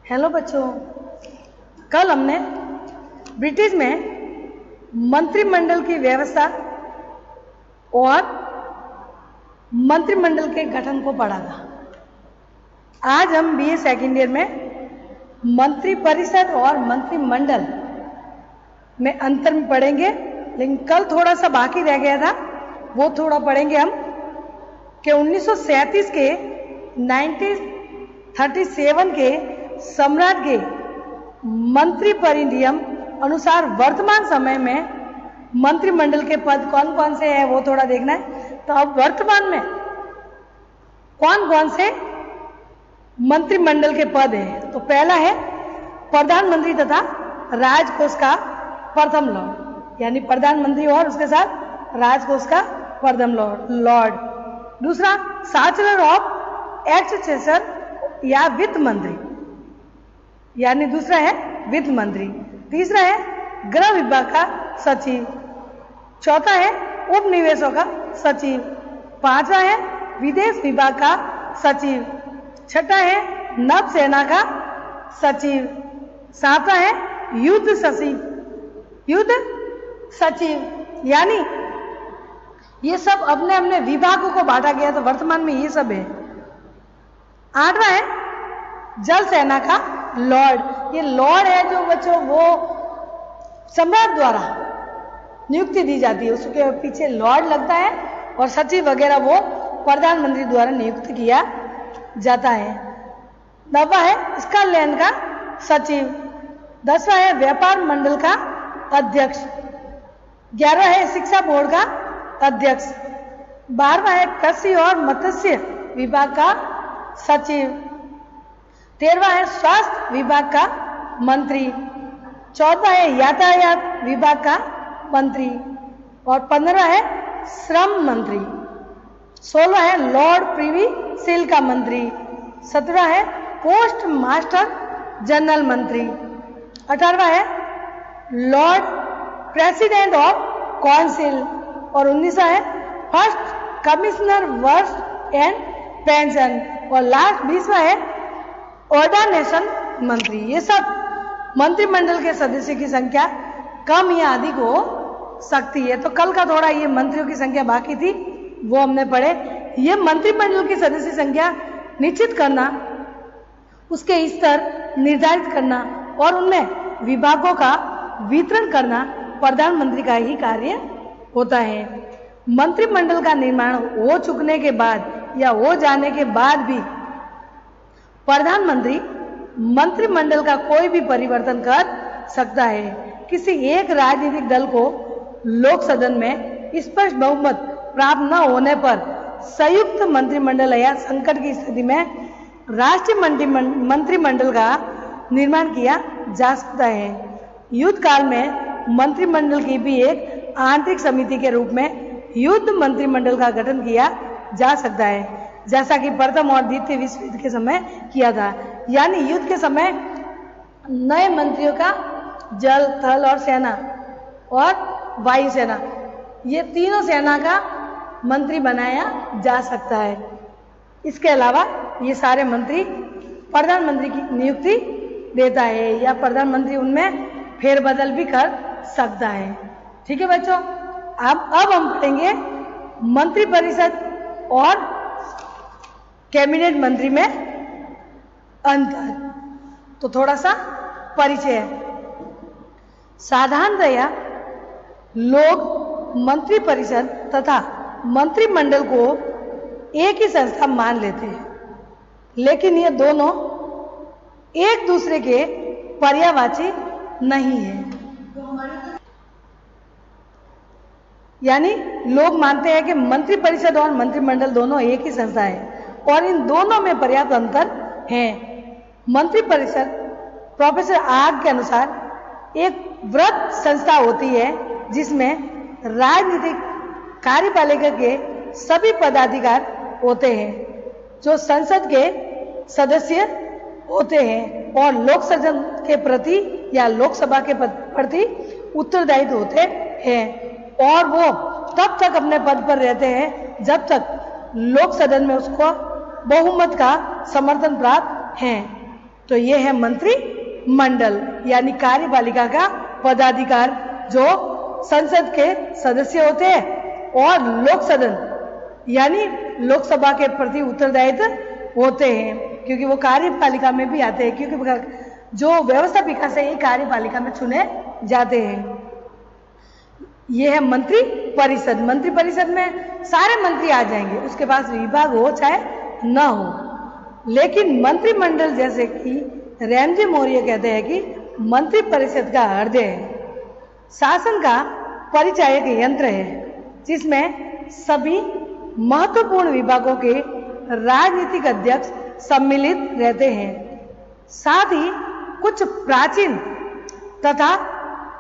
Hello बच्चों, कल हमने ब्रिटिश में मंत्रिमंडल की व्यवस्था और मंत्रिमंडल के गठन को पढ़ा था। आज हम बीए सेकेंड ईयर में मंत्रिपरिषद और मंत्रिमंडल में अंतर में पढ़ेंगे, लेकिन कल थोड़ा सा बाकी रह गया था, वो थोड़ा पढ़ेंगे हम कि 1937 के 1937 के सम्राट के मंत्री परिनियम अनुसार वर्तमान समय में मंत्रिमंडल के पद कौन कौन से हैं वो थोड़ा देखना है। तो अब वर्तमान में कौन कौन से मंत्रिमंडल के पद हैं, तो पहला है प्रधानमंत्री तथा राजकोष का प्रथम लॉर्ड, यानी प्रधानमंत्री और उसके साथ राजकोष का प्रथम लॉर्ड। दूसरा चांसलर ऑफ एक्सचेंजर या वित्त मंत्री, यानी दूसरा है वित्त मंत्री। तीसरा है गृह विभाग का सचिव। चौथा है उपनिवेशों का सचिव। पांचवा है विदेश विभाग का सचिव। छठा है नौसेना का सचिव। सातवां है युद्ध सचिव, यानी ये सब अपने अपने विभागों को बांटा गया, तो वर्तमान में ये सब है। आठवां है जल सेना का लॉर्ड। ये लॉर्ड है जो बच्चों वो सम्राट द्वारा नियुक्ति दी जाती है, उसके पीछे लॉर्ड लगता है, और सचिव वगैरह वो प्रधानमंत्री द्वारा नियुक्त किया जाता है। 9वां है स्कॉटलैंड का सचिव। 10वां है व्यापार मंडल का अध्यक्ष। 11वां है शिक्षा बोर्ड का अध्यक्ष। 12वां है कृषि और मत्स्य विभाग का सचिव। 13वां है स्वास्थ्य विभाग का मंत्री। 14वां है यातायात विभाग का मंत्री, और 15वां है श्रम मंत्री। 16वां है लॉर्ड प्रिवी सील का मंत्री। 17वां है पोस्ट मास्टर जनरल मंत्री। 18वां है लॉर्ड प्रेसिडेंट ऑफ काउंसिल, और 19वां है first commissioner work and pension, और लास्ट 20वां है ऑर्डिनेशन मंत्री। ये सब मंत्रिमंडल के सदस्यों की संख्या कम या अधिक हो सकती है। तो कल का थोड़ा ये मंत्रियों की संख्या बाकी थी, वो हमने पढ़े। ये मंत्रिमंडल की सदस्य संख्या निश्चित करना, उसके स्तर निर्धारित करना और उनमें विभागों का वितरण करना प्रधानमंत्री का ही कार्य होता है। मंत्रिमंडल का निर्माण हो चुकने के बाद या हो जाने के बाद भी प्रधानमंत्री मंत्रिमंडल का कोई भी परिवर्तन कर सकता है। किसी एक राजनीतिक दल को लोक सदन में स्पष्ट बहुमत प्राप्त न होने पर संयुक्त मंत्रिमंडल या संकट की स्थिति में राष्ट्रीय मंत्रिमंडल का निर्माण किया जा सकता है। युद्ध काल में मंत्रिमंडल की भी एक आंतरिक समिति के रूप में युद्ध मंत्रिमंडल का गठन किया जा सकता है, जैसा कि प्रथम और द्वितीय विश्व युद्ध के समय किया था। यानी युद्ध के समय नए मंत्रियों का जल, थल और सेना और वायुसेना, ये तीनों सेना का मंत्री बनाया जा सकता है। इसके अलावा ये सारे मंत्री प्रधानमंत्री की नियुक्ति देता है या प्रधानमंत्री उनमें फेरबदल भी कर सकता है। ठीक है बच्चों, अब हम पढ़ेंगे मंत्रिपरिषद और कैबिनेट मंत्री में अंतर। तो थोड़ा सा परिचय है। साधारणतया लोग मंत्रिपरिषद तथा मंत्रिमंडल को एक ही संस्था मान लेते हैं, लेकिन ये दोनों एक दूसरे के पर्यायवाची नहीं है। यानी लोग मानते हैं कि मंत्रिपरिषद और मंत्रिमंडल दोनों एक ही संस्था है और इन दोनों में पर्याप्त अंतर है। मंत्रिपरिषद प्रोफेसर आग के अनुसार एक वृहद संस्था होती है जिसमें राजनीतिक कार्यपालिका के सभी पदाधिकारी होते हैं जो संसद के सदस्य होते हैं और लोक सदन के प्रति या लोकसभा के प्रति उत्तरदायित्व होते हैं, और वो तब तक अपने पद पर रहते हैं जब तक लोक सदन में उसको बहुमत का समर्थन प्राप्त है। तो ये है मंत्रिमंडल, यानी कार्यपालिका का पदाधिकार जो संसद के सदस्य होते हैं और लोक सदन यानी लोकसभा के प्रति उत्तरदायित्व होते हैं, क्योंकि वो कार्यपालिका में भी आते हैं, क्योंकि जो व्यवस्थापिका से ये कार्यपालिका में चुने जाते हैं। ये है मंत्री परिषद। मंत्री परिषद में सारे मंत्री आ जाएंगे, उसके पास विभाग हो चाहे न हो। लेकिन मंत्रिमंडल, जैसे कि रैमजी मौर्य कहते हैं कि मंत्री परिषद का हृदय है, शासन का परिचायक यंत्र है, जिसमें सभी महत्वपूर्ण विभागों के राजनीतिक अध्यक्ष सम्मिलित रहते हैं। साथ ही कुछ प्राचीन तथा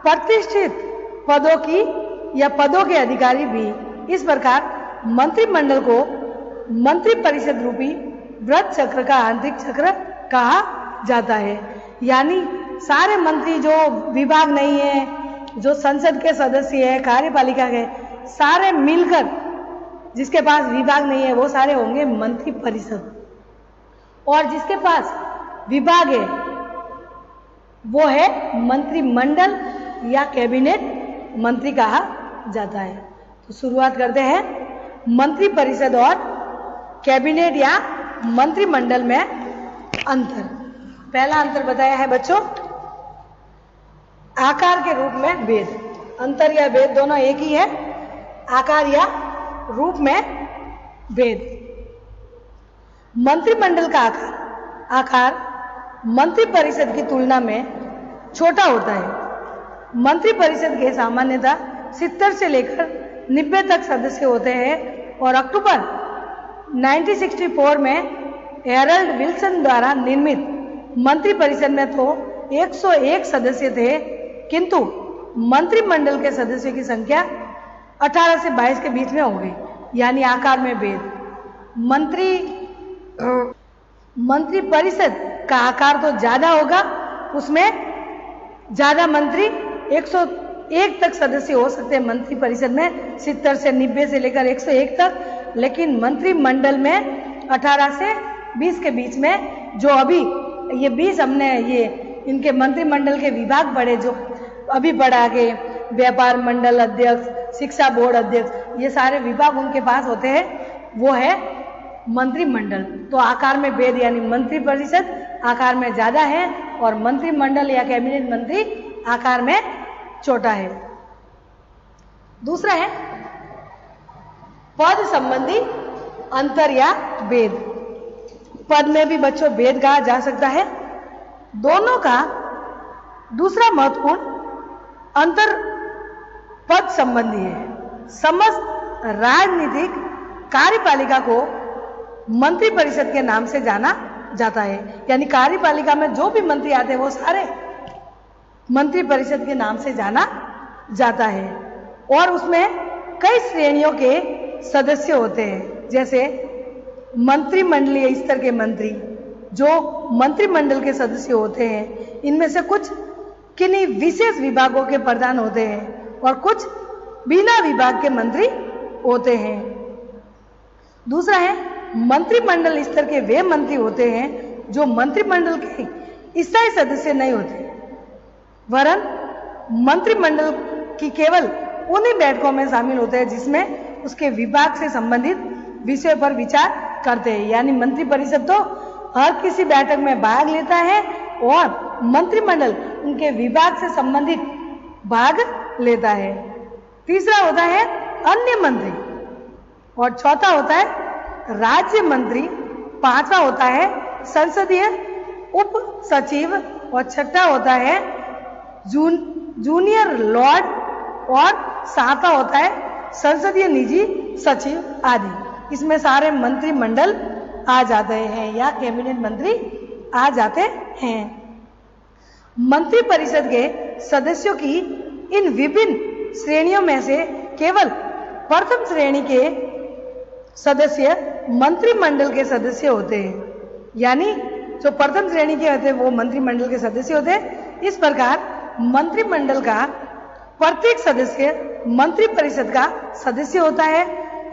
प्रतिष्ठित पदों की या पदों के अधिकारी भी। इस प्रकार मंत्रिमंडल को मंत्री परिषद रूपी वृत्त चक्र का आंतरिक चक्र कहा जाता है। यानी सारे मंत्री जो विभाग नहीं है, जो संसद के सदस्य है, कार्यपालिका के, सारे मिलकर, जिसके पास विभाग नहीं है वो सारे होंगे मंत्री परिषद, और जिसके पास विभाग है वो है मंत्रिमंडल या कैबिनेट मंत्री कहा जाता है। तो शुरुआत करते हैं मंत्री परिषद और कैबिनेट या मंत्रिमंडल में अंतर। पहला अंतर बताया है बच्चों, आकार के रूप में भेद। अंतर या भेद दोनों एक ही है, आकार या रूप में भेद। मंत्रिमंडल का आकार मंत्री परिषद की तुलना में छोटा होता है। मंत्री परिषद के सामान्यतः 70 से लेकर 90 तक सदस्य होते हैं और अक्टूबर 1964 में हेरल्ड विल्सन द्वारा निर्मित मंत्री परिषद में तो 101 सदस्य थे, किंतु मंत्रिमंडल के सदस्यों की संख्या 18 से 22 के बीच में हो गई। यानी आकार में भेद। मंत्री परिषद का आकार तो ज्यादा होगा, उसमें ज्यादा मंत्री 101 तक सदस्य हो सकते हैं मंत्री परिषद में, 70 से 90 से लेकर 101 तक। लेकिन मंत्रिमंडल में 18 से 20 के बीच में, जो अभी ये 20 हमने ये इनके मंत्रिमंडल के विभाग पढ़े, जो अभी पढ़ा के व्यापार मंडल अध्यक्ष, शिक्षा बोर्ड अध्यक्ष, ये सारे विभाग उनके पास होते हैं, वो है मंत्रिमंडल। तो आकार में भेद, यानी मंत्री परिषद आकार में ज्यादा है और मंत्रिमंडल या कैबिनेट मंत्री आकार में छोटा है। दूसरा है पद संबंधी अंतर या भेद। पद में भी बच्चों भेद कहा जा सकता है। दोनों का दूसरा महत्वपूर्ण अंतर पद संबंधी है। समस्त राजनीतिक कार्यपालिका को मंत्री परिषद के नाम से जाना जाता है। यानी कार्यपालिका में जो भी मंत्री आते हैं वो सारे मंत्री परिषद के नाम से जाना जाता है। और उसमें कई श्रेणियों के सदस्य होते हैं, जैसे मंत्रिमंडलीय स्तर के मंत्री, जो मंत्रिमंडल के सदस्य होते हैं, इनमें से कुछ किन्हीं विशेष विभागों के प्रधान होते हैं और कुछ बिना विभाग के मंत्री होते हैं। दूसरा है मंत्रिमंडल स्तर के वे मंत्री होते हैं जो मंत्रिमंडल के स्थायी सदस्य नहीं होते, वरन मंत्रिमंडल की केवल उन्हीं बैठकों में शामिल होते हैं जिसमें उसके विभाग से संबंधित विषय पर विचार करते हैं। यानी मंत्री परिषद तो हर किसी बैठक में भाग लेता है और मंत्रिमंडल उनके विभाग से संबंधित भाग लेता है। तीसरा होता है अन्य मंत्री और चौथा होता है राज्य मंत्री। पांचवा होता है संसदीय उप सचिव और छठा होता है जूनियर लॉर्ड और सातवां होता है संसदीय निजी सचिव आदि। इसमें सारे मंत्रिमंडल आ जाते हैं या कैबिनेट मंत्री आ जाते हैं। मंत्री परिषद के सदस्यों की इन विभिन्न श्रेणियों में से केवल प्रथम श्रेणी के सदस्य मंत्रिमंडल के सदस्य होते हैं। यानी जो प्रथम श्रेणी के होते हैं वो मंत्रिमंडल के सदस्य होते हैं। इस प्रकार मंत्रिमंडल का प्रत्येक सदस्य मंत्री परिषद का सदस्य होता है,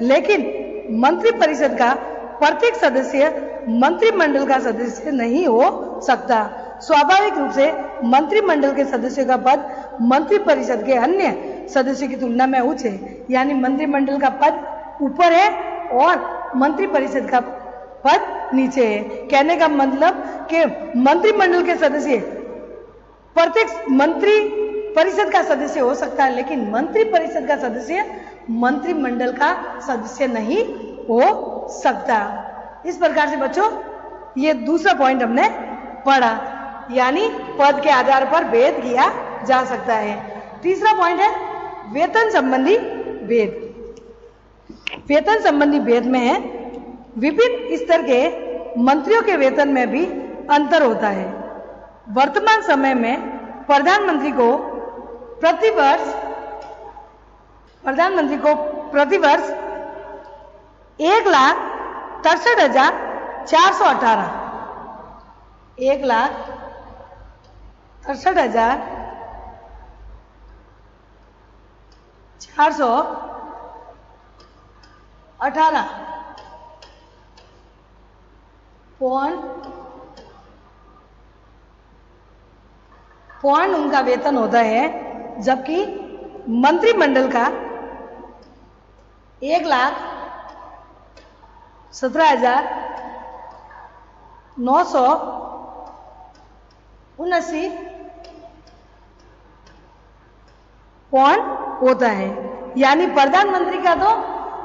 लेकिन मंत्री परिषद का प्रत्येक सदस्य मंत्रिमंडल का सदस्य नहीं हो सकता। स्वाभाविक रूप से मंत्रिमंडल के सदस्यों का पद मंत्री परिषद के अन्य सदस्यों की तुलना में उच्च है, यानी मंत्रिमंडल का पद ऊपर है और मंत्री परिषद का पद नीचे है। कहने का मतलब कि मंत्रिमंडल के सदस्य प्रत्येक मंत्री परिषद का सदस्य हो सकता है, लेकिन मंत्री परिषद का सदस्य मंत्रिमंडल का सदस्य नहीं हो सकता। इस प्रकार से बच्चों ये दूसरा पॉइंट हमने पढ़ा, यानी पद के आधार पर भेद किया जा सकता है। तीसरा पॉइंट है वेतन संबंधी भेद। वेतन संबंधी भेद में है विभिन्न स्तर के मंत्रियों के वेतन में भी अंतर होता है। वर्तमान समय में प्रधानमंत्री को प्रतिवर्ष 1,63,418 1,63,418 पौंड उनका वेतन होता है, जबकि मंत्रिमंडल का 1,17,979 पौंड होता है। यानी प्रधानमंत्री का तो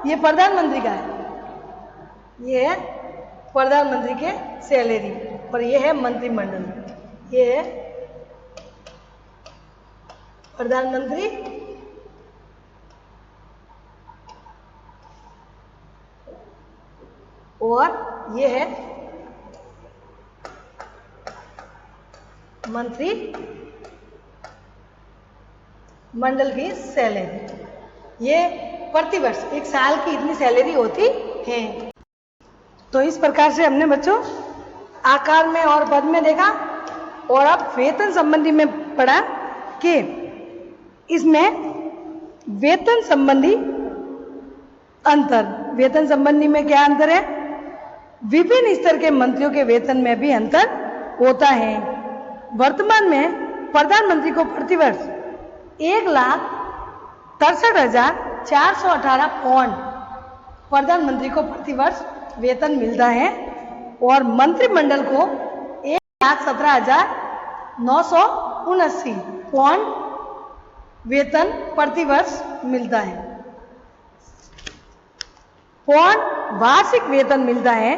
ये प्रधानमंत्री का है, ये है प्रधानमंत्री के सैलरी, पर ये है मंत्रिमंडल, ये है प्रधानमंत्री और ये है मंत्री मंडल की सैलरी। ये प्रतिवर्ष एक साल की इतनी सैलरी होती है। तो इस प्रकार से हमने बच्चों आकार में और पद में देखा, और अब वेतन संबंधी में पढ़ा कि इसमें वेतन संबंधी अंतर। वेतन संबंधी में क्या अंतर है? विभिन्न स्तर के मंत्रियों के वेतन में भी अंतर होता है। वर्तमान में प्रधानमंत्री को प्रतिवर्ष 1,63,418 पौंड प्रधानमंत्री को प्रतिवर्ष वेतन मिलता है, और मंत्रिमंडल को 1,17,979 पौंड वेतन प्रतिवर्ष मिलता है। पौंड वार्षिक वेतन मिलता है।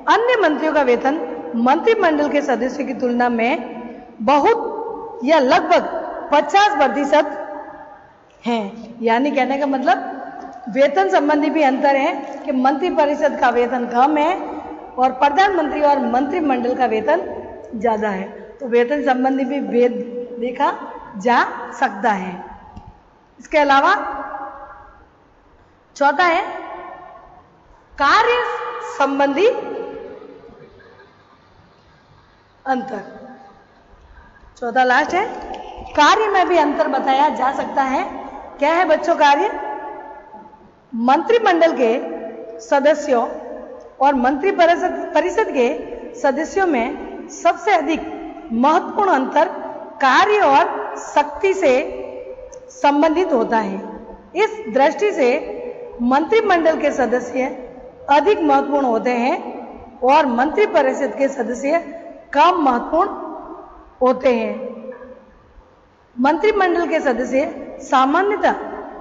अन्य मंत्रियों का वेतन मंत्रिमंडल के सदस्यों की तुलना में बहुत या लगभग 50% है। यानी कहने का मतलब वेतन संबंधी भी अंतर है कि मंत्री परिषद का वेतन कम है और प्रधानमंत्री और मंत्रिमंडल का वेतन ज्यादा है। तो वेतन संबंधी भी भेद देखा जा सकता है। इसके अलावा चौथा है कार्य संबंधी अंतर। चौथा लास्ट है कार्य में भी अंतर बताया जा सकता है। क्या है बच्चों कार्य? मंत्रिमंडल के सदस्यों और मंत्री परिषद के सदस्यों में सबसे अधिक महत्वपूर्ण अंतर कार्य और शक्ति से संबंधित होता है। इस दृष्टि से मंत्रिमंडल के सदस्य अधिक महत्वपूर्ण होते हैं और मंत्री परिषद के सदस्य कम महत्वपूर्ण होते हैं। मंत्रिमंडल के सदस्य सामान्यतः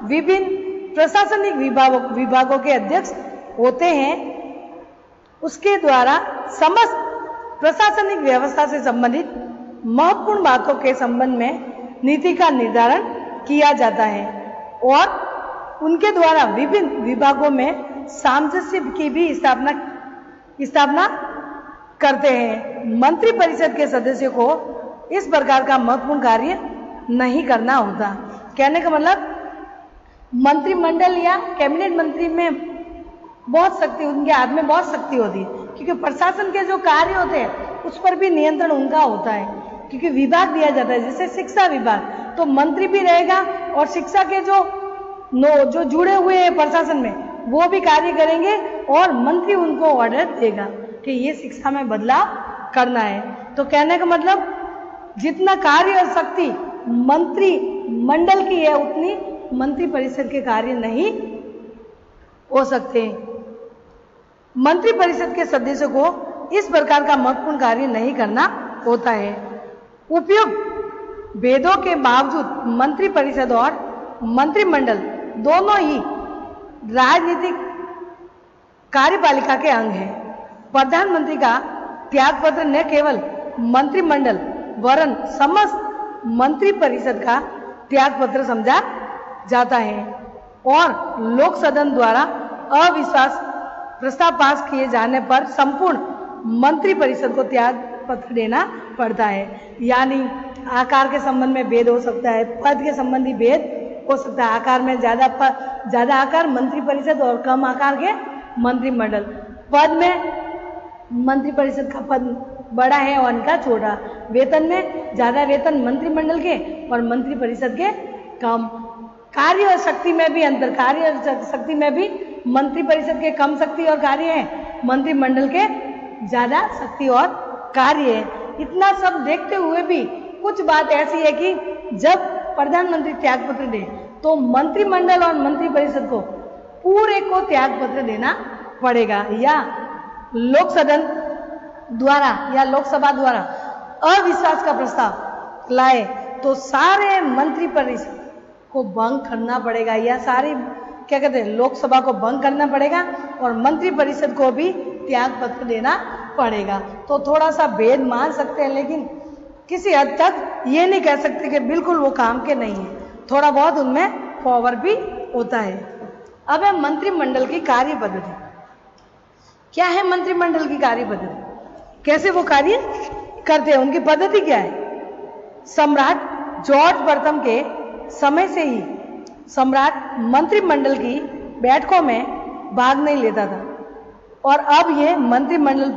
विभिन्न प्रशासनिक विभागों के अध्यक्ष होते हैं। उसके द्वारा समस्त प्रशासनिक व्यवस्था से संबंधित महत्वपूर्ण बातों के संबंध में नीति का निर्धारण किया जाता है और उनके द्वारा विभिन्न विभागों में सामंजस्य की भी स्थापना करते हैं। मंत्री परिषद के सदस्यों को इस प्रकार का महत्वपूर्ण कार्य नहीं करना होता। कहने का मतलब मंत्रिमंडल या कैबिनेट मंत्री में बहुत शक्ति, उनके हाथ में बहुत शक्ति होती है, क्योंकि प्रशासन के जो कार्य होते हैं उस पर भी नियंत्रण उनका होता है, क्योंकि विभाग दिया जाता है। जैसे शिक्षा विभाग, तो मंत्री भी रहेगा और शिक्षा के जो जुड़े हुए हैं प्रशासन में वो भी कार्य करेंगे और मंत्री उनको ऑर्डर देगा कि ये शिक्षा में बदलाव करना है। तो कहने का मतलब जितना कार्य और शक्ति मंत्री मंडल की है उतनी मंत्री परिषद के कार्य नहीं हो सकते। मंत्री परिषद के सदस्यों को इस प्रकार का महत्वपूर्ण कार्य नहीं करना होता है। उपयुक्त भेदों के बावजूद मंत्री परिषद और मंत्रिमंडल दोनों ही राजनीतिक कार्यपालिका के अंग हैं। प्रधानमंत्री का त्यागपत्र न केवल मंत्रिमंडल वरन समस्त मंत्री परिषद का त्यागपत्र समझा जाता है और लोक सदन द्वारा अविश्वास प्रस्ताव पास किए जाने पर संपूर्ण मंत्री परिषद को त्याग पत्र देना पड़ता है। यानी आकार के संबंध में भेद हो सकता है, पद के संबंधी भेद हो सकता है। आकार में ज्यादा आकार मंत्री परिषद और कम आकार के मंत्रिमंडल। पद में मंत्री परिषद का पद बड़ा है और इनका छोटा। वेतन में ज्यादा वेतन मंत्रिमंडल के और मंत्री परिषद के कम। कार्य और शक्ति में भी अंतर। कार्य और शक्ति में भी मंत्री परिषद के कम शक्ति और कार्य है, मंत्रिमंडल के ज्यादा शक्ति और कार्य है। इतना सब देखते हुए भी कुछ बात ऐसी है कि जब प्रधानमंत्री त्यागपत्र दे तो मंत्रिमंडल और मंत्री परिषद को पूरे को त्यागपत्र देना पड़ेगा, या लोक सदन द्वारा या लोकसभा द्वारा अविश्वास का प्रस्ताव लाए तो सारे मंत्री परिषद को भंग करना पड़ेगा, या सारी क्या कहते हैं लोकसभा को भंग करना पड़ेगा और मंत्री परिषद को भी त्याग पत्र देना पड़ेगा। तो थोड़ा सा भेद मान सकते हैं, लेकिन किसी हद तक ये नहीं कह सकते कि बिल्कुल वो काम के नहीं है। थोड़ा बहुत उनमें पावर भी होता है। अब है मंत्रिमंडल की कार्य पद्धति। क्या है मंत्रिमंडल की कार्य पद्धति? कैसे वो कार्य करते हैं, उनकी पद्धति क्या है? सम्राट जॉर्ज प्रथम के समय से ही सम्राट मंत्रिमंडल की बैठकों में भाग नहीं लेता था और अब ये मंत्रिमंडल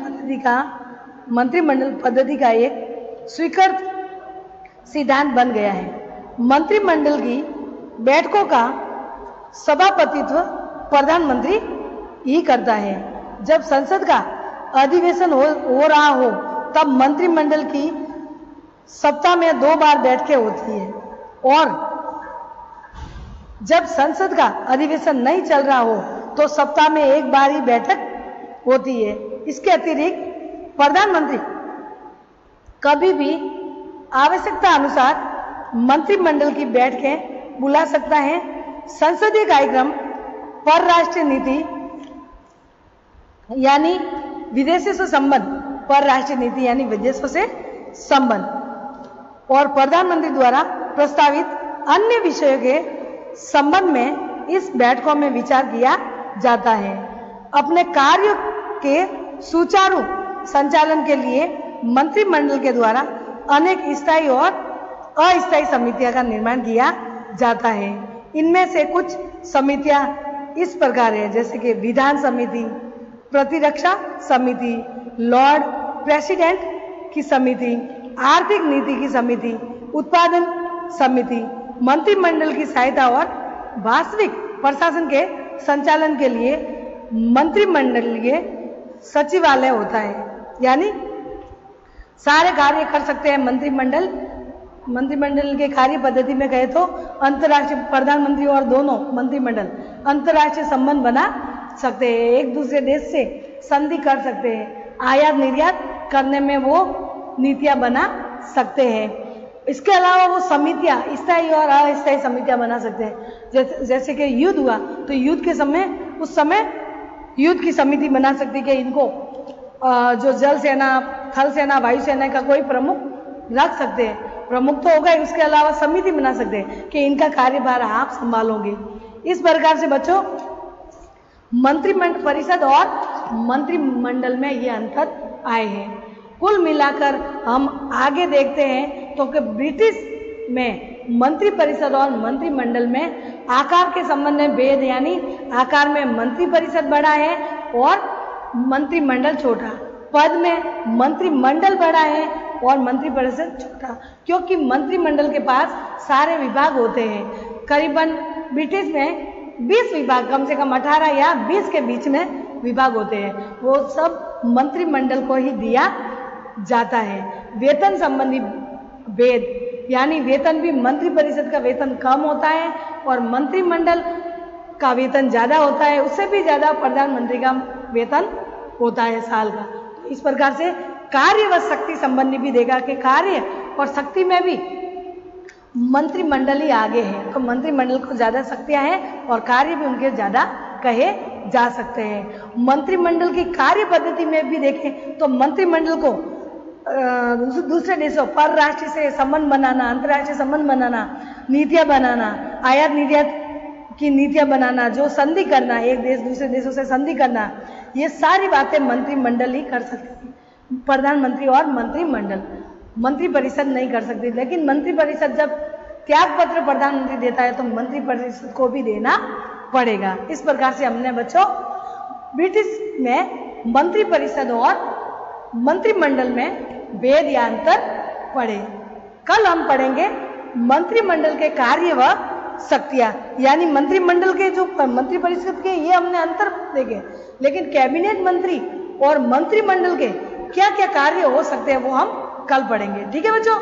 पद्धति का एक स्वीकृत सिद्धांत बन गया है। मंत्रिमंडल की बैठकों का सभापतित्व प्रधानमंत्री ही करता है। जब संसद का अधिवेशन हो रहा हो तब मंत्रिमंडल की सप्ताह में 2 बार बैठकें होती है और जब संसद का अधिवेशन नहीं चल रहा हो तो सप्ताह में 1 बार ही बैठक होती है। इसके अतिरिक्त प्रधानमंत्री कभी भी आवश्यकता अनुसार मंत्रिमंडल की बैठकें बुला सकता है। संसदीय कार्यक्रम परराष्ट्रीय नीति यानी विदेशों से संबंध, परराष्ट्रीय नीति यानी विदेशों से संबंध और प्रधानमंत्री द्वारा प्रस्तावित अन्य विषयों के संबंध में इस बैठकों में विचार किया जाता है। अपने कार्य के सुचारू संचालन के लिए मंत्रिमंडल के द्वारा अनेक स्थायी और अस्थायी समितियों का निर्माण किया जाता है। इनमें से कुछ समितियां इस प्रकार है, जैसे कि विधान समिति, प्रतिरक्षा समिति, लॉर्ड प्रेसिडेंट की समिति, आर्थिक नीति की समिति, उत्पादन समिति। मंत्रिमंडल की सहायता और वास्तविक प्रशासन के संचालन के लिए मंत्रिमंडलीय सचिवालय होता है, यानी सारे कार्य कर सकते हैं मंत्रिमंडल। मंत्रिमंडल के कार्य पद्धति में कहे तो अंतर्राष्ट्रीय प्रधानमंत्री और दोनों मंत्रिमंडल अंतर्राष्ट्रीय संबंध बना सकते हैं, एक दूसरे देश से संधि कर सकते हैं, आयात निर्यात करने में वो नीतियां बना सकते हैं। इसके अलावा वो समितियां स्थायी और अस्थायी समितियां बना सकते हैं। जैसे कि युद्ध हुआ तो युद्ध के समय उस समय युद्ध की समिति बना सकती है कि इनको जो जल सेना, थल सेना, वायु सेना का कोई प्रमुख रख सकते हैं। प्रमुख तो होगा, उसके अलावा समिति बना सकते हैं कि इनका कार्यभार आप संभालोगे। इस प्रकार से बच्चों मंत्रिमंडल परिषद और मंत्रिमंडल में ये अंतर आए हैं। कुल मिलाकर हम आगे देखते हैं तो कि ब्रिटिश में मंत्री परिषद और मंत्रिमंडल में आकार के संबंध में भेद, यानी आकार में मंत्री परिषद बड़ा है और मंत्रिमंडल छोटा। पद में मंत्रिमंडल बड़ा है और मंत्री परिषद छोटा, क्योंकि मंत्रिमंडल के पास सारे विभाग होते हैं। करीबन ब्रिटिश में 20 विभाग, कम से कम 18 या 20 के बीच में विभाग होते हैं। वो सब मंत्रिमंडल को ही दिया जाता है। वेतन संबंधी भेद, यानी वेतन भी मंत्रिपरिषद का वेतन कम होता है और मंत्रिमंडल का वेतन ज्यादा होता है, उससे भी ज्यादा प्रधानमंत्री का वेतन होता है साल का। तो इस प्रकार से कार्य व शक्ति संबंधी भी देखा कि कार्य और शक्ति में भी मंत्रिमंडल ही आगे है, तो मंत्रिमंडल को ज्यादा शक्तियां हैं और कार्य भी उनके ज्यादा कहे जा सकते हैं। मंत्रिमंडल की कार्य पद्धति में भी देखें तो मंत्रिमंडल को दूसरे देशों पर राष्ट्रीय से संबंध बनाना, अंतर्राष्ट्रीय संबंध बनाना, नीतियां बनाना, आयात निर्यात की नीतियां बनाना, जो संधि करना, एक देश दूसरे देशों से संधि करना, ये सारी बातें मंत्रिमंडल ही कर सकते हैं। प्रधानमंत्री और मंत्रिमंडल, मंत्रिपरिषद नहीं कर सकती। लेकिन मंत्रिपरिषद जब त्याग पत्र प्रधानमंत्री देता है तो मंत्रिपरिषद को भी देना पड़ेगा। इस प्रकार से हमने बच्चों ब्रिटिश में मंत्रिपरिषद और मंत्रिमंडल में भेद या अंतर पढ़े। कल हम पढ़ेंगे मंत्रिमंडल के कार्य व शक्तियां, यानी मंत्रिमंडल के जो मंत्रिपरिषद के ये हमने अंतर देखे, लेकिन कैबिनेट मंत्री और मंत्रिमंडल के क्या क्या कार्य हो सकते हैं वो हम कल पढ़ेंगे। ठीक है बच्चों।